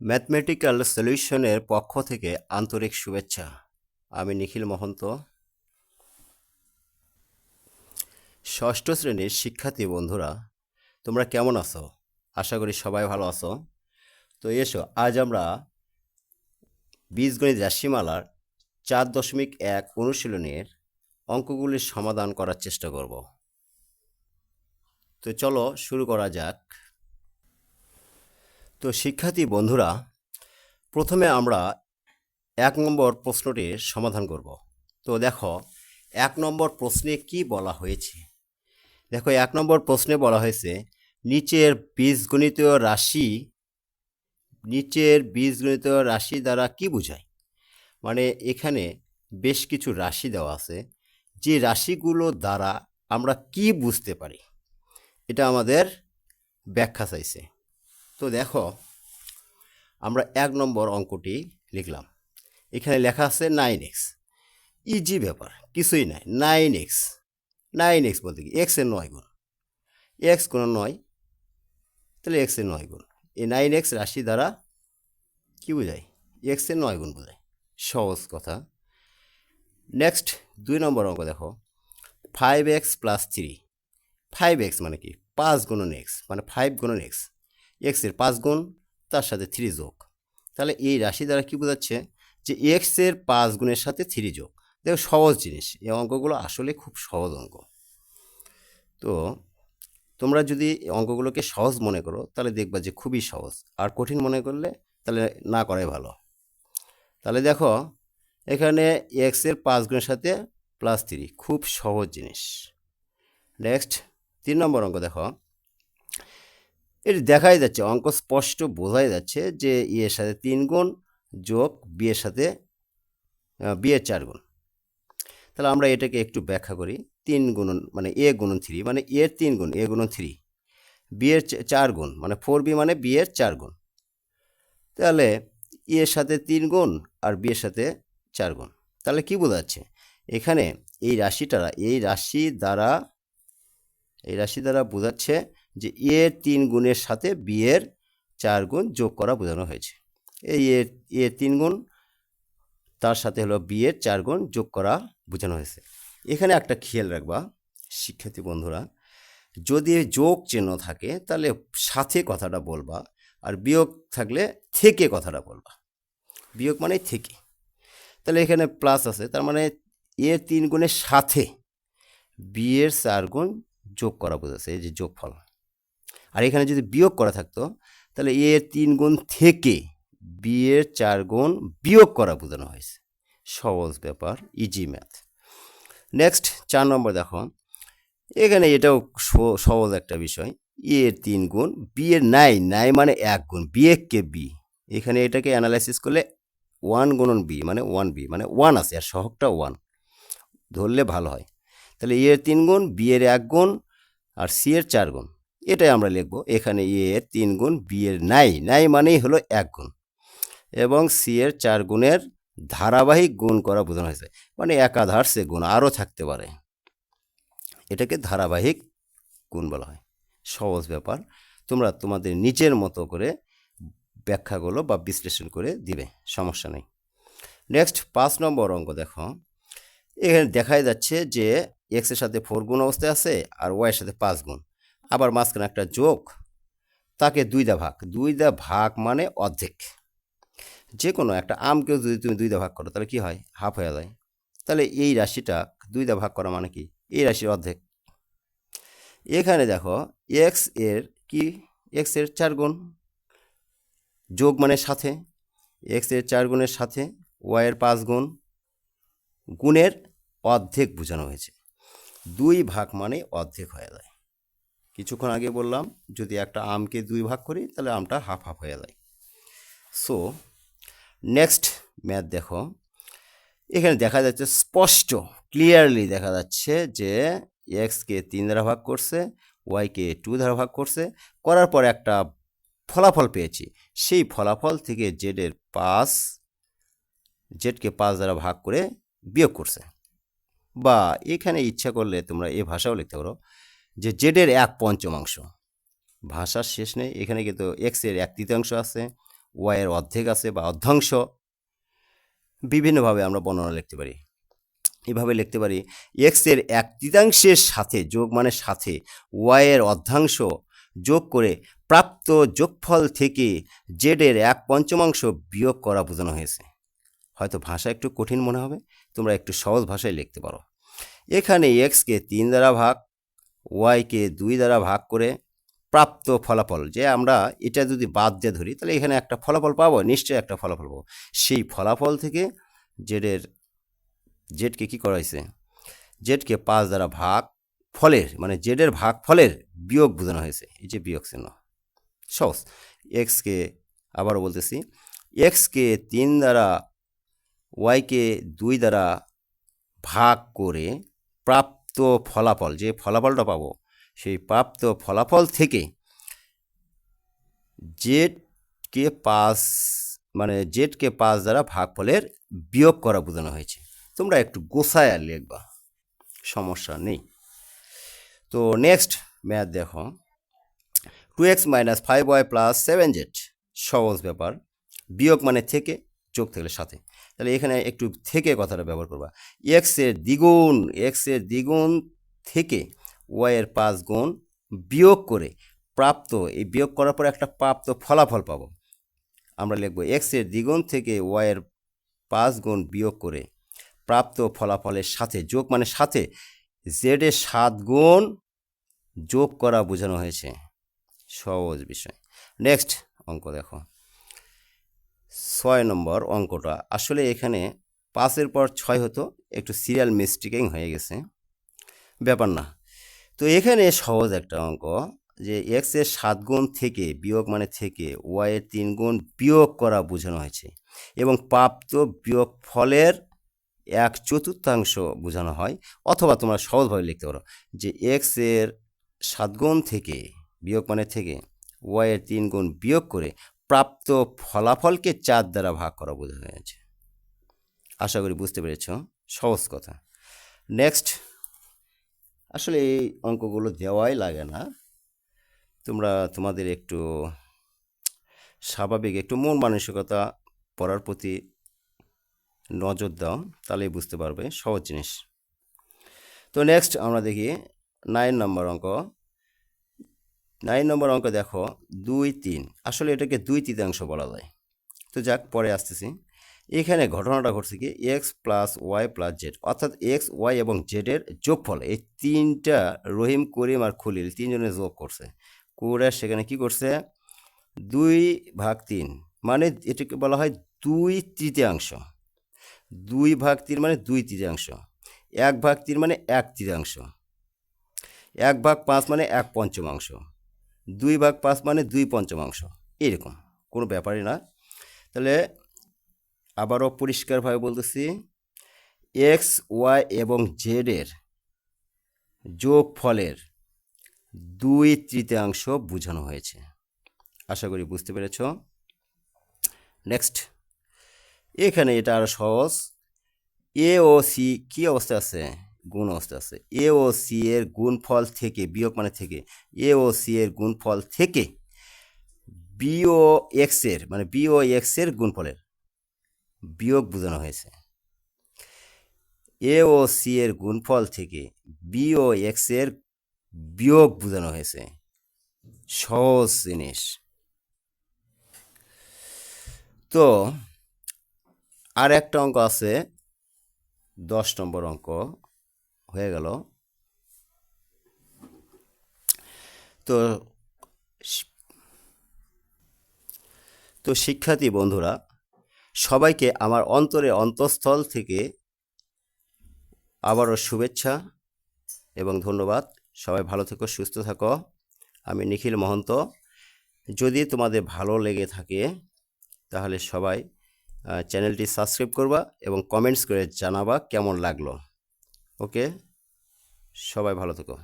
Mathematical সলিউশনের পক্ষ থেকে আন্তরিক শুভেচ্ছা। আমি নিখিল মহন্ত। ষষ্ঠ শ্রেণীর শিক্ষার্থী বন্ধুরা, তোমরা কেমন আছো? আশা করি সবাই ভালো আছো। তো এসো, আজ আমরা বীজগণিত রাশিমালার 4.1 অনুশীলনের অঙ্কগুলির সমাধান করার চেষ্টা করব। তো চলো শুরু করা যাক। তো শিক্ষার্থী বন্ধুরা, প্রথমে আমরা 1 নম্বর প্রশ্নটির সমাধান করব। তো দেখো 1 নম্বর প্রশ্নে কি বলা হয়েছে। দেখো 1 নম্বর প্রশ্নে বলা হয়েছে নিচের বীজগণিতীয় রাশি দ্বারা কি বোঝায়। মানে এখানে বেশ কিছু রাশি দেওয়া আছে, যে রাশিগুলো দ্বারা আমরা কি বুঝতে পারি, এটা আমাদের ব্যাখ্যা চাইছে। তো দেখো আমরা 1 নম্বর অঙ্কটি লিখলাম। এখানে লেখা আছে 9x। ইজি ব্যাপার, কিছুই নাই। 9x বলতে কি এক্স এর 9 গুণ, এক্স গুণ 9, তাহলে এক্স এর 9 গুণ। এই 9x রাশি দ্বারা কি বোঝায়? এক্স এর 9 গুণ বোঝায়। সহজ কথা। নেক্সট 2 নম্বর অঙ্ক দেখো 5x প্লাস 3। 5x মানে কি 5 গুণন এক্স, মানে 5 গুণন এক্স, এক্স এর 5 গুণ তার সাথে 3 যোগ। তাহলে এই রাশি দ্বারা কি বোঝাচ্ছে? যে এক্স এর 5 গুণের সাথে 3 যোগ। দেখো সহজ জিনিস, এই অঙ্কগুলো আসলে খুব সহজ অঙ্ক। তো তোমরা যদি অঙ্কগুলোকে সহজ মনে করো তাহলে দেখবা যে খুবই সহজ, আর কঠিন মনে করলে তাহলে না করাই ভালো। তাহলে দেখো এখানে এক্স এর 5 গুণের সাথে প্লাস 3, খুব সহজ জিনিস। নেক্সট 3 নম্বর অঙ্ক দেখো, এটি দেখাই যাচ্ছে, অঙ্ক স্পষ্ট বোঝাই যাচ্ছে যে এর সাথে 3 গুণ যোগ বি এর সাথে বি এর 4 গুণ। তাহলে আমরা এটাকে একটু ব্যাখ্যা করি। 3 গুণন মানে এ গুণন 3, মানে এর 3 গুণ এ গুণন 3, বি এর 4 গুণ মানে 4b মানে বি এর 4 গুণ। তাহলে এর সাথে 3 গুণ আর বি এর সাথে 4 গুণ। তাহলে কি বোঝাচ্ছে? এখানে এই রাশি দ্বারা বোঝাচ্ছে যে এর 3 গুণের সাথে বি এর 4 গুণ যোগ করা বোঝানো হয়েছে। এই এর 3 গুণ তার সাথে হলো বি এর 4 গুণ যোগ করা বোঝানো হয়েছে। এখানে একটা খেয়াল রাখবা শিক্ষার্থী বন্ধুরা, যদি যোগ চিহ্ন থাকে তাহলে সাথে কথাটা বলবা, আর বিয়োগ থাকলে থেকে কথাটা বলবা। বিয়োগ মানে থেকে। তাহলে এখানে প্লাস আছে, তার মানে এর 3 গুণের সাথে বি এর 4 গুণ যোগ করা বোঝাচ্ছে, এই যে যোগফল। আর এখানে যদি বিয়োগ করা থাকতো তাহলে এর 3 গুণ থেকে বি এর 4 গুণ বিয়োগ করা বোঝানো হয়েছে। সহজ ব্যাপার, ইজি ম্যাথ। নেক্সট 4 নম্বর দেখো, এখানে এটাও সহজ একটা বিষয়। এর 3 গুণ বি এর 9 মানে 1 গুণ, বি এ কে বি। এখানে এটাকে অ্যানালাইসিস করলে 1 গুণন বি মানে 1b, মানে 1 আছে আর সহগটা 1 ধরলে ভালো হয়। তাহলে এর 3 গুণ বি এর 1 গুণ আর সি এর 4 গুণ, এটাই আমরা লিখবো। এখানে এর 3 গুণ বি এর 9 মানেই হলো 1 গুণ, এবং সি এর 4 গুণের ধারাবাহিক গুণ করা বোঝানো হয়েছে, মানে একাধার সে গুণ আরও থাকতে পারে, এটাকে ধারাবাহিক গুণ বলা হয়। সহজ ব্যাপার, তোমরা তোমাদের নিজের মতো করে ব্যাখ্যাগুলো বা বিশ্লেষণ করে দিবে, সমস্যা নেই। নেক্সট 5 নম্বর অঙ্ক দেখো, এখানে দেখাই যাচ্ছে যে এক্সের সাথে 4 গুণ অবস্থায় আছে আর ওয়াইয়ের সাথে 5 গুণ, আবার মাঝখানে একটা যোগ, তাকে 2 দা ভাগ মানে অর্ধেক। যে কোনো একটা আমকেও যদি তুমি 2 দা ভাগ করো তাহলে কি হয়? হাফ হয়ে যায়। তাহলে এই রাশিটা 2 দা ভাগ করা মানে কি? এই রাশির অর্ধেক। এখানে দেখো এক্স এর কি, এক্স এর 4 গুণ, যোগ মানে সাথে, এক্স এর 4 গুণের সাথে ওয়াই এর 5 গুণ, গুণের অর্ধেক বোঝানো হয়েছে। 2 ভাগ মানে অর্ধেক হয়ে যায়। কিছুক্ষণ আগে বললাম যদি একটা আমকে 2 ভাগ করি তাহলে আমটা হাফ হাফ হয়ে যায়। সো নেক্সট ম্যাথ দেখো, এখানে দেখা যাচ্ছে স্পষ্ট ক্লিয়ারলি দেখা যাচ্ছে যে এক্সকে 3 দ্বারা ভাগ করছে, ওয়াইকে 2 দ্বারা ভাগ করছে, করার পর একটা ফলাফল পেয়েছি। সেই ফলাফল থেকে জেডকে 5 দ্বারা ভাগ করে বিয়োগ করছে। বা এখানে ইচ্ছা করলে তোমরা এই ভাষাও লিখতে পারো যে জেডের 1/5। ভাষার শেষ নেই, এখানে কিন্তু এক্সের 1/3 আছে, ওয়াইয়ের অর্ধেক আছে বা অর্ধাংশ। বিভিন্নভাবে আমরা বর্ণনা লিখতে পারি। এভাবে লিখতে পারি এক্সের 1/3 সাথে যোগ মানে সাথে ওয়াইয়ের অর্ধাংশ যোগ করে প্রাপ্ত যোগফল থেকে জেডের 1/5 বিয়োগ করা বোঝানো হয়েছে। হয়তো ভাষা একটু কঠিন মনে হবে, তোমরা একটু সহজ ভাষায় লিখতে পারো। এখানে এক্সকে 3 দ্বারা ভাগ, ওয়াইকে 2 দ্বারা ভাগ করে প্রাপ্ত ফলাফল, যে আমরা এটা যদি বাদ দিয়ে ধরি তাহলে এখানে একটা ফলাফল পাবো, নিশ্চয়ই একটা ফলাফল পাবো। সেই ফলাফল থেকে জেডকে কি করা হয়েছে, জেডকে 5 দ্বারা ভাগ ফলের মানে জেডের ভাগ ফলের বিয়োগ বোঝানো হয়েছে। এই যে বিয়োগ চিহ্ন সহজ। এক্সকে আবারও বলতেছি, এক্সকে 3 দ্বারা ওয়াইকে 2 দ্বারা ভাগ করে প্রাপ্ত ফলাফল, যে ফলাফলটা পাবো সেই প্রাপ্ত ফলাফল থেকে জেডকে 5 দ্বারা ভাগফলের বিয়োগ করা বোঝানো হয়েছে। তোমরা একটু গোছায় লিখবা, সমস্যা নেই। তো নেক্সট ম্যাথ দেখো, 2x - 5y + 7z, সহজ ব্যাপার। বিয়োগ মানে থেকে, যোগ থাকলে সাথে, তাহলে এখানে একটু থেকে কথাটা ব্যবহার করবা। এক্সের দ্বিগুণ থেকে ওয়াইয়ের 5 গুণ বিয়োগ করে প্রাপ্ত, এই বিয়োগ করার পরে একটা প্রাপ্ত ফলাফল পাবো। আমরা লিখব এক্সের দ্বিগুণ থেকে ওয়াইয়ের 5 গুণ বিয়োগ করে প্রাপ্ত ফলাফলের সাথে, যোগ মানে সাথে জেডের 7 গুণ যোগ করা বোঝানো হয়েছে। সহজ বিষয়। নেক্সট অঙ্ক দেখো, 6 নম্বর অঙ্কটা। আসলে এখানে 5-এর পর 6 হতো, একটু সিরিয়াল মিস্টেকিং হয়ে গেছে, ব্যাপার না। তো এখানে সহজ একটা অঙ্ক, যে এক্সের 7 গুণ থেকে বিয়োগ মানে থেকে ওয়াইয়ের 3 গুণ বিয়োগ করা বোঝানো হয়েছে এবং প্রাপ্ত বিয়োগ ফলের 1/4 বোঝানো হয়। অথবা তোমরা সহজভাবে লিখতে পারো যে এক্সের 7 গুণ থেকে বিয়োগ মানে থেকে ওয়াইয়ের 3 গুণ বিয়োগ করে প্রাপ্ত ফলাফলকে 4 দ্বারা ভাগ করা বোঝানো হয়েছে। আশা করি বুঝতে পেরেছ, সহজ কথা। নেক্সট, আসলে এই অঙ্কগুলো দেওয়াই লাগে না, তোমরা তোমাদের একটু স্বাভাবিক একটু মন মানসিকতা পড়ার প্রতি নজর দাও, তাহলেই বুঝতে পারবে, সহজ জিনিস। তো নেক্সট আমরা দেখি 9 নম্বর অঙ্ক। 9 নম্বর অঙ্ক দেখো, 2, 3। আসলে এটাকে 2/3 বলা যায়, তো যাক পরে আসতেছি। এখানে ঘটনাটা ঘটছে কি, x plus y plus z, অর্থাৎ এক্স ওয়াই এবং জেডের যোগফল, এই তিনটা রহিম, করিম আর খলিল তিনজনের যোগ করছে, করে সেখানে কি করছে 2/3, মানে এটাকে বলা হয় 2/3। 2/3 মানে 2/3, 1/3 মানে 1/3, 1/5 মানে 1/5, 2/5 মানে 2/5, এরকম কোনো ব্যাপারই না। তাহলে আবারও পরিষ্কারভাবে বলতেছি, এক্স ওয়াই এবং জেডের যোগফলের 2/3 বোঝানো হয়েছে। আশা করি বুঝতে পেরেছ। নেক্সট, এখানে এটা আরো সহজ। এ ও সি কি অবস্থা আছে, গুণ অবস্থা আছে। এ ও সি এর গুণফল থেকে, বিয়োগ মানে থেকে, এ ও সি এর গুণফল থেকে বি ও এক্স এর গুণফলের বিয়োগ বোঝানো হয়েছে। এ ও সি এর গুণফল থেকে বি ও এক্স এর বিয়োগ বোঝানো হয়েছে। সহজ জিনিস। তো আর একটা অঙ্ক আছে, 10 নম্বর অঙ্ক হয়ে গেল। তো শিক্ষার্থী বন্ধুরা, সবাইকে আমার অন্তঃস্থল থেকে আবারও শুভেচ্ছা এবং ধন্যবাদ। সবাই ভালো থেকো, সুস্থ থাকো। আমি নিখিল মহন্ত। যদি তোমাদের ভালো লেগে থাকে তাহলে সবাই চ্যানেলটি সাবস্ক্রাইব করবা এবং কমেন্টস করে জানাবা কেমন লাগলো। ওকে, সবাই ভালো থেকো।